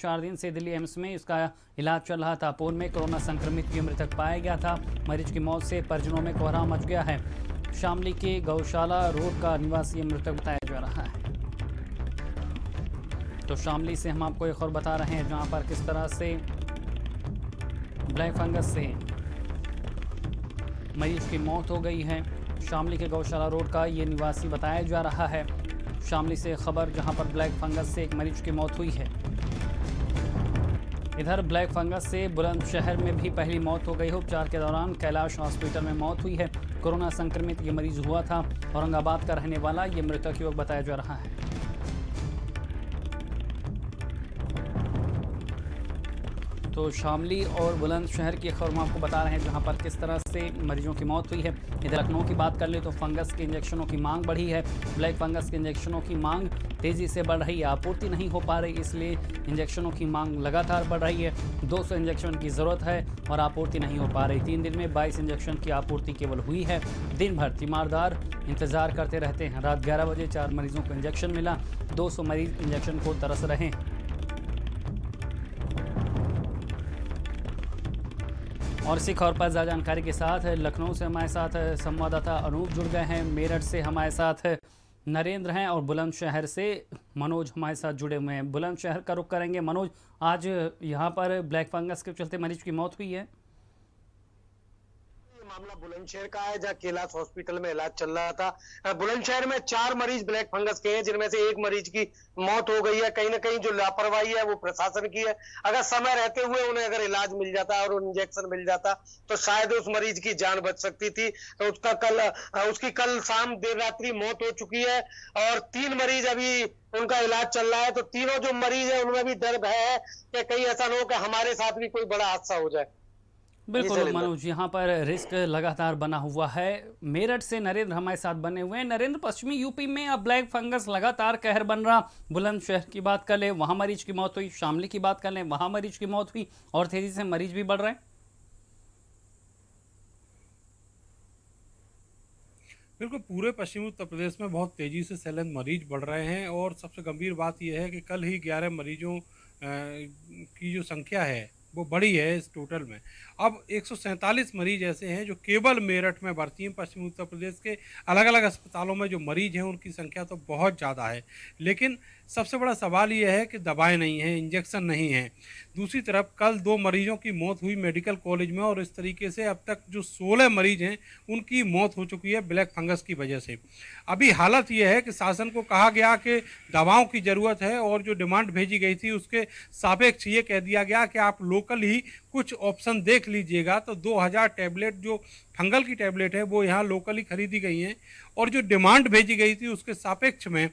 4 दिन से दिल्ली एम्स में इसका इलाज चल रहा था। पूर्व में कोरोना संक्रमित ये मृतक पाया गया था। मरीज की मौत से परिजनों में कोहराम मच गया है। शामली के गौशाला रोड का निवासी ये मृतक बताया जा रहा है। तो शामली से हम आपको एक और बता रहे हैं जहां पर किस तरह से ब्लैक फंगस से मरीज की मौत हो गई है। शामली के गौशाला रोड का ये निवासी बताया जा रहा है। शामली से खबर जहां पर ब्लैक फंगस से एक मरीज की मौत हुई है। इधर ब्लैक फंगस से बुलंदशहर में भी पहली मौत हो गई है। उपचार के दौरान कैलाश हॉस्पिटल में मौत हुई है। कोरोना संक्रमित ये मरीज हुआ था। औरंगाबाद का रहने वाला ये मृतक युवक बताया जा रहा है। तो शामली और बुलंदशहर की खबर हम आपको बता रहे हैं जहां पर किस तरह से मरीजों की मौत हुई है। इधर लखनऊ की बात कर ले तो फंगस के इंजेक्शनों की मांग बढ़ी है। ब्लैक फंगस के इंजेक्शनों की मांग तेज़ी से बढ़ रही है। आपूर्ति नहीं हो पा रही, इसलिए इंजेक्शनों की मांग लगातार बढ़ रही है। 200 इंजेक्शन की ज़रूरत है और आपूर्ति नहीं हो पा रही। 3 दिन में 22 इंजेक्शन की आपूर्ति केवल हुई है। दिन भर तीमारदार इंतज़ार करते रहते हैं। रात 11 बजे 4 मरीजों को इंजेक्शन मिला। 200 मरीज इंजेक्शन को तरस रहे हैं। और इसी खबर पर ज़्यादा जानकारी के साथ लखनऊ से हमारे साथ संवाददाता अनूप जुड़ गए हैं। मेरठ से हमारे साथ नरेंद्र हैं और बुलंदशहर से मनोज हमारे साथ जुड़े हुए हैं। बुलंदशहर का रुख करेंगे। मनोज, आज यहाँ पर ब्लैक फंगस के चलते मरीज की मौत हुई है। मामला बुलंदशहर का है जहां कैलाश हॉस्पिटल में इलाज चल रहा था। बुलंदशहर में 4 मरीज ब्लैक फंगस के हैं, जिनमें से एक मरीज की मौत हो गई है। कहीं ना कहीं जो लापरवाही है वो प्रशासन की है। अगर समय रहते हुए उन्हें अगर इलाज मिल जाता और इंजेक्शन मिल जाता तो शायद उस मरीज की जान बच सकती थी। तो उसकी कल शाम देर रात्रि मौत हो चुकी है और 3 मरीज अभी उनका इलाज चल रहा है। तो तीनों जो मरीज है उनमें भी डर भय है कि कहीं ऐसा न हो कि हमारे साथ भी कोई बड़ा हादसा हो जाए। बिल्कुल मनोज, यहाँ पर रिस्क लगातार बना हुआ है। मेरठ से नरेंद्र हमारे साथ बने हुए हैं। नरेंद्र, पश्चिमी यूपी में अब ब्लैक फंगस लगातार कहर बन रहा। बुलंदशहर की बात कर ले, वहाँ मरीज की मौत हुई। शामली की बात कर ले, वहाँ मरीज की मौत हुई और तेजी से मरीज भी बढ़ रहे हैं। बिल्कुल, पूरे पश्चिमी उत्तर प्रदेश में बहुत तेज़ी से सैलानी मरीज बढ़ रहे हैं और सबसे गंभीर बात यह है कि कल ही 11 मरीजों की जो संख्या है वो बढ़ी है इस टोटल में। अब 147 मरीज ऐसे हैं जो केवल मेरठ में भर्ती हैं। पश्चिमी उत्तर प्रदेश के अलग अलग अस्पतालों में जो मरीज हैं उनकी संख्या तो बहुत ज़्यादा है, लेकिन सबसे बड़ा सवाल ये है कि दवाएं नहीं हैं, इंजेक्शन नहीं हैं। दूसरी तरफ कल 2 मरीजों की मौत हुई मेडिकल कॉलेज में और इस तरीके से अब तक जो 16 मरीज हैं उनकी मौत हो चुकी है ब्लैक फंगस की वजह से। अभी हालत ये है कि शासन को कहा गया कि दवाओं की ज़रूरत है और जो डिमांड भेजी गई थी उसके सापेक्ष ये कह दिया गया कि आप लोकल ही कुछ ऑप्शन देख लीजिएगा। तो 2000 टैबलेट जो फंगल की टैबलेट है वो यहाँ लोकली खरीदी गई हैं और जो डिमांड भेजी गई थी उसके सापेक्ष में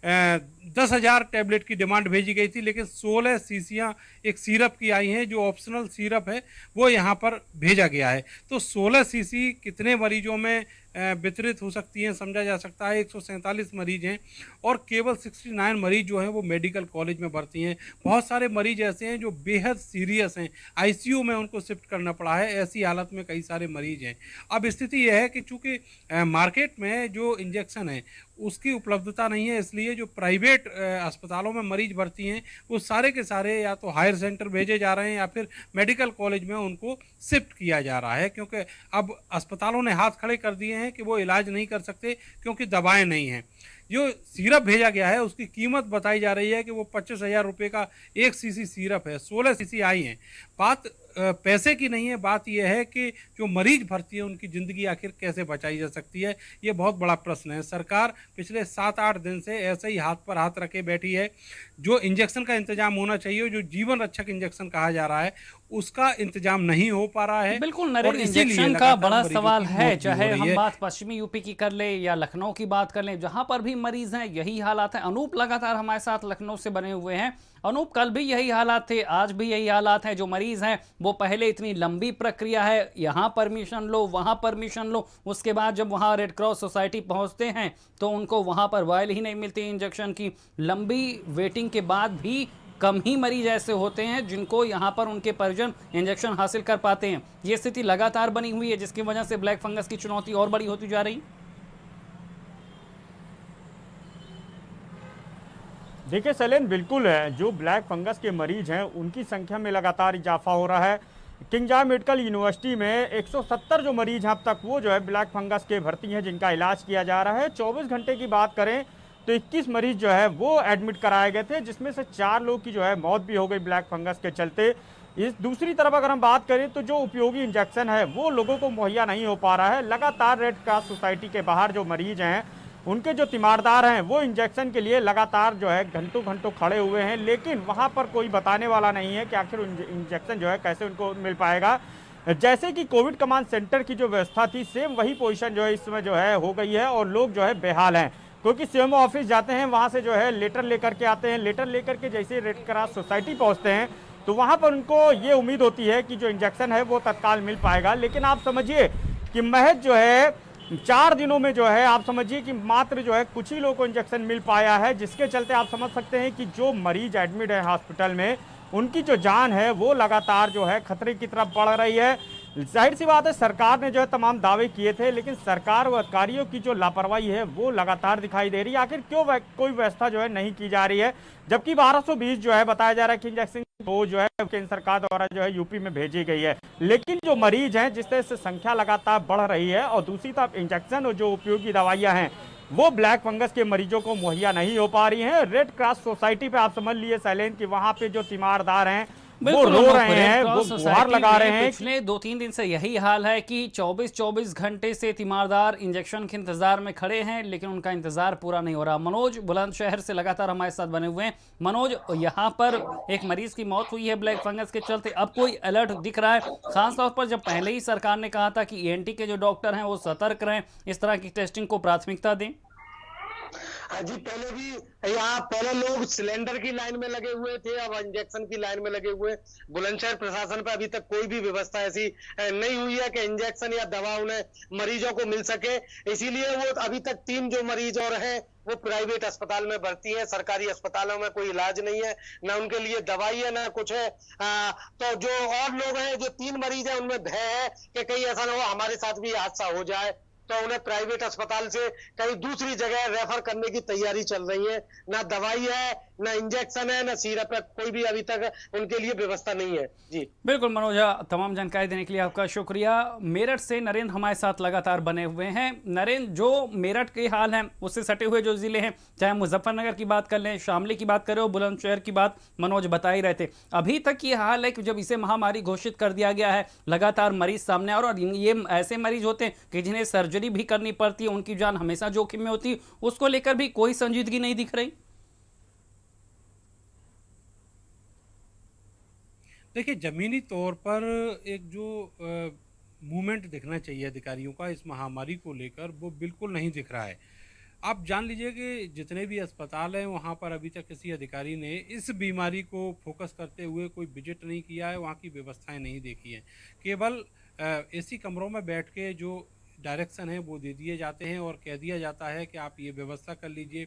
10,000 टैबलेट की डिमांड भेजी गई थी, लेकिन 16 शीशियाँ एक सिरप की आई हैं जो ऑप्शनल सिरप है वो यहाँ पर भेजा गया है। तो 16 शीशी कितने मरीजों में वितरित हो सकती हैं समझा जा सकता है। 147 मरीज हैं और केवल 69 मरीज जो हैं वो मेडिकल कॉलेज में भर्ती हैं। बहुत सारे मरीज ऐसे हैं जो बेहद सीरियस हैं, आईसीयू में उनको शिफ्ट करना पड़ा है। ऐसी हालत में कई सारे मरीज हैं। अब स्थिति यह है कि चूँकि मार्केट में जो इंजेक्शन है उसकी उपलब्धता नहीं है, इसलिए जो प्राइवेट अस्पतालों में मरीज भर्ती हैं वो सारे के सारे या तो हायर सेंटर भेजे जा रहे हैं या फिर मेडिकल कॉलेज में उनको शिफ्ट किया जा रहा है, क्योंकि अब अस्पतालों ने हाथ खड़े कर दिए हैं कि वो इलाज नहीं कर सकते क्योंकि दवाएं नहीं हैं। जो सिरप भेजा गया है उसकी कीमत बताई जा रही है कि वो 25,000 रुपये का 1 शीशी सिरप है। 16 शीशी आई हैं। बात पैसे की नहीं है, बात यह है कि जो मरीज भर्ती है उनकी ज़िंदगी आखिर कैसे बचाई जा सकती है, ये बहुत बड़ा प्रश्न है। सरकार पिछले 7-8 दिन से ऐसे ही हाथ पर हाथ रखे बैठी है। जो इंजेक्शन का इंतजाम होना चाहिए, जो जीवन रक्षक इंजेक्शन कहा जा रहा है, उसका इंतजाम नहीं हो पा रहा है। बिल्कुल नरेंद्र, इंजेक्शन का बड़ा सवाल है। चाहे हम बात पश्चिमी यूपी की कर ले या लखनऊ की बात कर ले, जहां पर भी मरीज हैं यही हालात है। अनूप लगातार हमारे साथ लखनऊ से बने हुए हैं। अनूप, कल भी यही हालात थे, आज भी यही हालात हैं। जो मरीज हैं वो पहले इतनी लंबी प्रक्रिया है, यहाँ परमिशन लो वहाँ परमिशन लो, उसके बाद जब वहाँ रेड क्रॉस सोसाइटी पहुँचते हैं तो उनको वहाँ पर वायल ही नहीं मिलती इंजेक्शन की। लंबी वेटिंग के बाद भी कम ही मरीज ऐसे होते हैं जिनको यहाँ पर उनके परिजन इंजेक्शन हासिल कर पाते हैं। ये स्थिति लगातार बनी हुई है जिसकी वजह से ब्लैक फंगस की चुनौती और बड़ी होती जा रही। देखिए सैलेन, बिल्कुल है, जो ब्लैक फंगस के मरीज हैं उनकी संख्या में लगातार इजाफा हो रहा है। किंग जॉर्ज मेडिकल यूनिवर्सिटी में 170 जो मरीज हैं अब तक, वो जो है ब्लैक फंगस के भर्ती हैं, जिनका इलाज किया जा रहा है। 24 घंटे की बात करें तो 21 मरीज जो है वो एडमिट कराए गए थे, जिसमें से 4 लोग की जो है मौत भी हो गई ब्लैक फंगस के चलते। इस दूसरी तरफ अगर हम बात करें तो जो उपयोगी इंजेक्शन है वो लोगों को मुहैया नहीं हो पा रहा है। लगातार रेड क्रॉस सोसाइटी के बाहर जो मरीज हैं, उनके जो तीमारदार हैं, वो इंजेक्शन के लिए लगातार जो है घंटों घंटों खड़े हुए हैं, लेकिन वहां पर कोई बताने वाला नहीं है कि आखिर इंजेक्शन जो है कैसे उनको मिल पाएगा। जैसे कि कोविड कमांड सेंटर की जो व्यवस्था थी, सेम वही पोजीशन जो है इस समय जो है हो गई है, और लोग जो है बेहाल हैं, क्योंकि सीएमओ ऑफिस जाते हैं, वहां से जो है लेटर लेकर के आते हैं। लेटर लेकर के जैसे रेड क्रॉस सोसाइटी पहुंचते हैं तो वहां पर उनको ये उम्मीद होती है कि जो इंजेक्शन है वो तत्काल मिल पाएगा, लेकिन आप समझिए कि महज जो है 4 दिनों में जो है, आप समझिए कि मात्र जो है कुछ ही लोगों को इंजेक्शन मिल पाया है, जिसके चलते आप समझ सकते हैं कि जो मरीज एडमिट है हॉस्पिटल में, उनकी जो जान है वो लगातार जो है खतरे की तरफ बढ़ रही है। जाहिर सी बात है, सरकार ने जो है तमाम दावे किए थे, लेकिन सरकार व अधिकारियों की जो लापरवाही है वो लगातार दिखाई दे रही है। आखिर क्यों कोई व्यवस्था जो है नहीं की जा रही है, जबकि 1220 जो है बताया जा रहा है कि इंजेक्शन वो जो है केंद्र सरकार द्वारा जो है यूपी में भेजी गई है, लेकिन जो मरीज हैं जिस तरह से संख्या लगातार बढ़ रही है, और दूसरी तरफ इंजेक्शन और जो उपयोगी दवाइयां हैं वो ब्लैक फंगस के मरीजों को मुहैया नहीं हो पा रही हैं। रेड क्रॉस सोसाइटी पे आप समझ लिए सैलेन कि वहां पे जो तीमारदार हैं वो रो रहे हैं, वो गुहार लगा रहे हैं। पिछले 2-3 दिन से यही हाल है कि 24-24 घंटे से तीमारदार इंजेक्शन के इंतजार में खड़े हैं, लेकिन उनका इंतजार पूरा नहीं हो रहा। मनोज बुलंदशहर से लगातार हमारे साथ बने हुए हैं। मनोज, यहाँ पर एक मरीज की मौत हुई है ब्लैक फंगस के चलते, अब कोई अलर्ट दिख रहा है? खासतौर पर जब पहले ही सरकार ने कहा था कि ईएनटी के जो डॉक्टर हैं वो सतर्क रहें, इस तरह की टेस्टिंग को प्राथमिकता दें। जी, पहले भी यहाँ पहले लोग सिलेंडर की लाइन में लगे हुए थे, अब इंजेक्शन की लाइन में लगे हुए। बुलंदशहर प्रशासन पर अभी तक कोई भी व्यवस्था ऐसी नहीं हुई है कि इंजेक्शन या दवा उन्हें मरीजों को मिल सके। इसीलिए वो अभी तक 3 जो मरीज और हैं वो प्राइवेट अस्पताल में भर्ती है। सरकारी अस्पतालों में कोई इलाज नहीं है, ना उनके लिए दवाई है, ना कुछ है। तो जो और लोग हैं, जो 3 मरीज हैं, उनमें भय है कि कहीं ऐसा ना हो हमारे साथ भी हादसा हो जाए, तो उन्हें प्राइवेट अस्पताल से कहीं दूसरी जगह रेफर करने की तैयारी चल रही है। ना दवाई है, ना इंजेक्शन है, ना सिरप है, कोई भी अभी तक उनके लिए व्यवस्था नहीं है। जी बिल्कुल मनोज, तमाम जानकारी देने के लिए आपका शुक्रिया। मेरठ से नरेंद्र हमारे साथ लगातार बने हुए हैं। नरेंद्र, जो मेरठ के हाल हैं उससे सटे हुए जो जिले हैं, चाहे मुजफ्फरनगर की बात कर लें, शामली की बात करें, बुलंदशहर की बात मनोज बता ही रहे थे, अभी तक ये हाल है कि जब इसे महामारी घोषित कर दिया गया है, लगातार मरीज सामने आ रहे, और ये ऐसे मरीज होते हैं कि जिन्हें सर्जरी भी करनी पड़ती है, उनकी जान हमेशा जोखिम में होती है, उसको लेकर भी कोई संजीदगी नहीं दिख रही। देखिए, ज़मीनी तौर पर एक जो मूवमेंट दिखना चाहिए अधिकारियों का इस महामारी को लेकर, वो बिल्कुल नहीं दिख रहा है। आप जान लीजिए कि जितने भी अस्पताल हैं वहाँ पर अभी तक किसी अधिकारी ने इस बीमारी को फोकस करते हुए कोई विजिट नहीं किया है, वहाँ की व्यवस्थाएं नहीं देखी हैं। केवल एसी कमरों में बैठ के जो डायरेक्शन है वो दे दिए जाते हैं और कह दिया जाता है कि आप ये व्यवस्था कर लीजिए।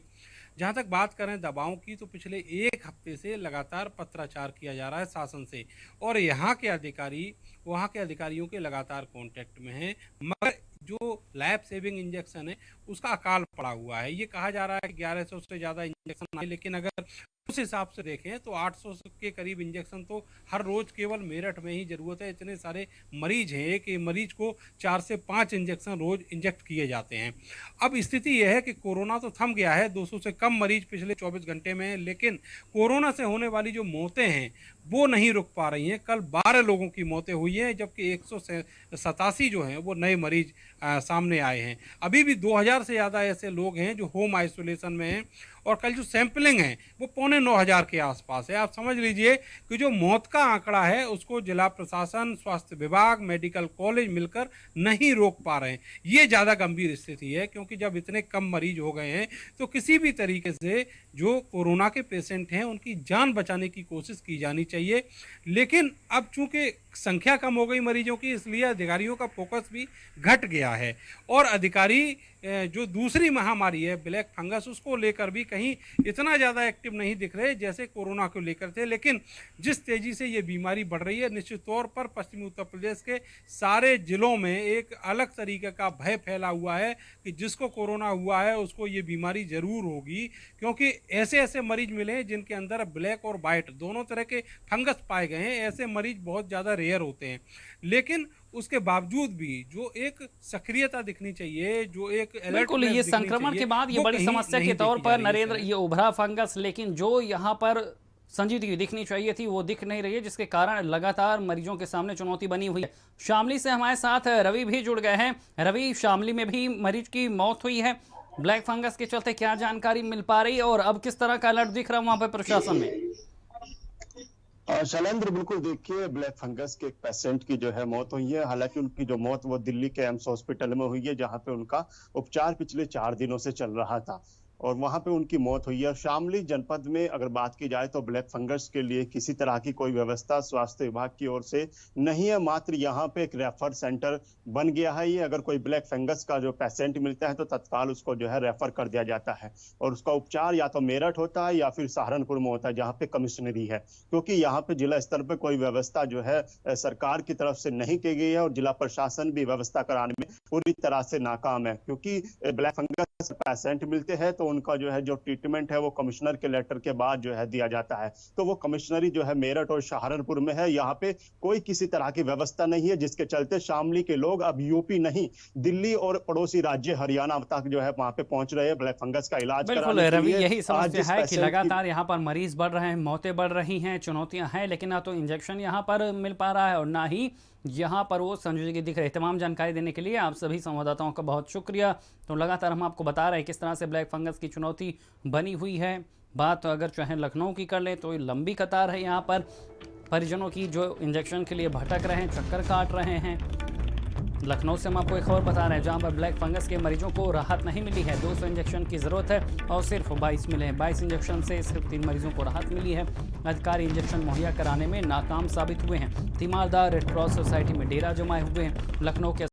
जहाँ तक बात करें दवाओं की, तो पिछले 1 हफ्ते से लगातार पत्राचार किया जा रहा है शासन से, और यहाँ के अधिकारी वहाँ के अधिकारियों के लगातार कांटेक्ट में हैं, मगर जो लाइफ सेविंग इंजेक्शन है उसका अकाल पड़ा हुआ है। ये कहा जा रहा है कि 1100 से ज़्यादा इंजेक्शन आए, लेकिन अगर उस हिसाब से देखें तो 800 के करीब इंजेक्शन तो हर रोज केवल मेरठ में ही जरूरत है। इतने सारे मरीज हैं, एक मरीज को 4 से 5 इंजेक्शन रोज इंजेक्ट किए जाते हैं। अब स्थिति यह है कि कोरोना तो थम गया है, 200 से कम मरीज पिछले 24 घंटे में हैं, लेकिन कोरोना से होने वाली जो मौतें हैं वो नहीं रुक पा रही हैं। कल 12 लोगों की मौतें हुई हैं, जबकि 187 जो हैं वो नए मरीज सामने आए हैं। अभी भी 2000 से ज़्यादा ऐसे लोग हैं जो होम आइसोलेशन में हैं, और कल जो सैंपलिंग है वो 9,500 के आसपास है। आप समझ लीजिए कि जो मौत का आंकड़ा है उसको जिला प्रशासन, स्वास्थ्य विभाग, मेडिकल कॉलेज मिलकर नहीं रोक पा रहे हैं। ये ज़्यादा गंभीर स्थिति है, क्योंकि जब इतने कम मरीज हो गए हैं तो किसी भी तरीके से जो कोरोना के पेशेंट हैं उनकी जान बचाने की कोशिश की जानी चाहिए। लेकिन अब चूंकि संख्या कम हो गई मरीजों की, इसलिए अधिकारियों का फोकस भी घट गया है, और अधिकारी जो दूसरी महामारी है ब्लैक फंगस, उसको लेकर भी कहीं कहीं इतना ज़्यादा एक्टिव नहीं दिख रहे जैसे कोरोना को लेकर थे। लेकिन जिस तेज़ी से ये बीमारी बढ़ रही है, निश्चित तौर पर पश्चिमी उत्तर प्रदेश के सारे ज़िलों में एक अलग तरीके का भय फैला हुआ है कि जिसको कोरोना हुआ है उसको ये बीमारी ज़रूर होगी, क्योंकि ऐसे ऐसे मरीज मिले हैं जिनके अंदर ब्लैक और वाइट दोनों तरह के फंगस पाए गए हैं। ऐसे मरीज बहुत ज़्यादा रेयर होते हैं, लेकिन उसके बावजूद भी जो एक सक्रियता दिखनी चाहिए, जो एक बिल्कुल ये संक्रमण के बाद ये बड़ी समस्या के तौर पर नरेंद्र ये उभरा फंगस, लेकिन जो यहाँ पर संजीदगी दिखनी चाहिए थी वो दिख नहीं रही है, जिसके कारण लगातार मरीजों के सामने चुनौती बनी हुई है। शामली से हमारे साथ रवि भी जुड़ गए हैं। रवि, शामली में भी मरीज की मौत हुई है ब्लैक फंगस के चलते, क्या जानकारी मिल पा रही है और अब किस तरह का अलर्ट दिख रहा है वहां पर प्रशासन में? शैलेंद्र, बिल्कुल देखिए, ब्लैक फंगस के एक पेशेंट की जो है मौत हुई है। हालांकि उनकी जो मौत वो दिल्ली के एम्स हॉस्पिटल में हुई है, जहां पे उनका उपचार पिछले 4 दिनों से चल रहा था और वहां पे उनकी मौत हुई है। शामली जनपद में अगर बात की जाए तो ब्लैक फंगस के लिए किसी तरह की कोई व्यवस्था स्वास्थ्य विभाग की ओर से नहीं है, मात्र यहाँ पे एक रेफर सेंटर बन गया है। ये अगर कोई ब्लैक फंगस का जो पेशेंट मिलता है तो तत्काल उसको जो है रेफर कर दिया जाता है और उसका उपचार या तो मेरठ होता है या फिर सहारनपुर में होता है, जहाँ पे कमिश्नरी है, क्योंकि यहाँ पे जिला स्तर पर कोई व्यवस्था जो है सरकार की तरफ से नहीं की गई है और जिला प्रशासन भी व्यवस्था कराने में पूरी तरह से नाकाम है। क्योंकि ब्लैक फंगस पेशेंट मिलते हैं तो उनका जो है जो ट्रीटमेंट है वो कमिश्नर के लेटर के बाद जो है दिया जाता है, तो वो कमिश्नरी जो है मेरठ और सहारनपुर में है। यहाँ पे कोई किसी तरह की व्यवस्था नहीं है, जिसके चलते शामली के लोग अब यूपी नहीं दिल्ली और पड़ोसी राज्य हरियाणा तक जो है वहां पे पहुंच रहे हैं ब्लैक फंगस का इलाज बिल्कुल रवि, यही समस्या है कि लगातार यहाँ पर मरीज बढ़ रहे हैं, मौतें बढ़ रही हैं, चुनौतियां हैं, लेकिन ना तो इंजेक्शन यहाँ पर मिल पा रहा है और ना ही यहाँ पर वो संजीदगी दिख रही है। तमाम जानकारी देने के लिए आप सभी संवाददाताओं का बहुत शुक्रिया। तो लगातार हम आपको बता रहे हैं किस तरह से ब्लैक फंगस की चुनौती बनी हुई है। बात अगर चाहे लखनऊ की कर ले तो लंबी कतार है यहाँ पर परिजनों की जो इंजेक्शन के लिए भटक रहे हैं, चक्कर काट रहे हैं। लखनऊ से हम आपको एक खबर बता रहे हैं जहां पर ब्लैक फंगस के मरीजों को राहत नहीं मिली है। 200 इंजेक्शन की ज़रूरत है और सिर्फ 22 मिले हैं। 22 इंजेक्शन से सिर्फ 3 मरीजों को राहत मिली है। अधिकारी इंजेक्शन मुहैया कराने में नाकाम साबित हुए हैं। तीमारदार रेड क्रॉस सोसाइटी में डेरा जमाए हुए हैं। लखनऊ के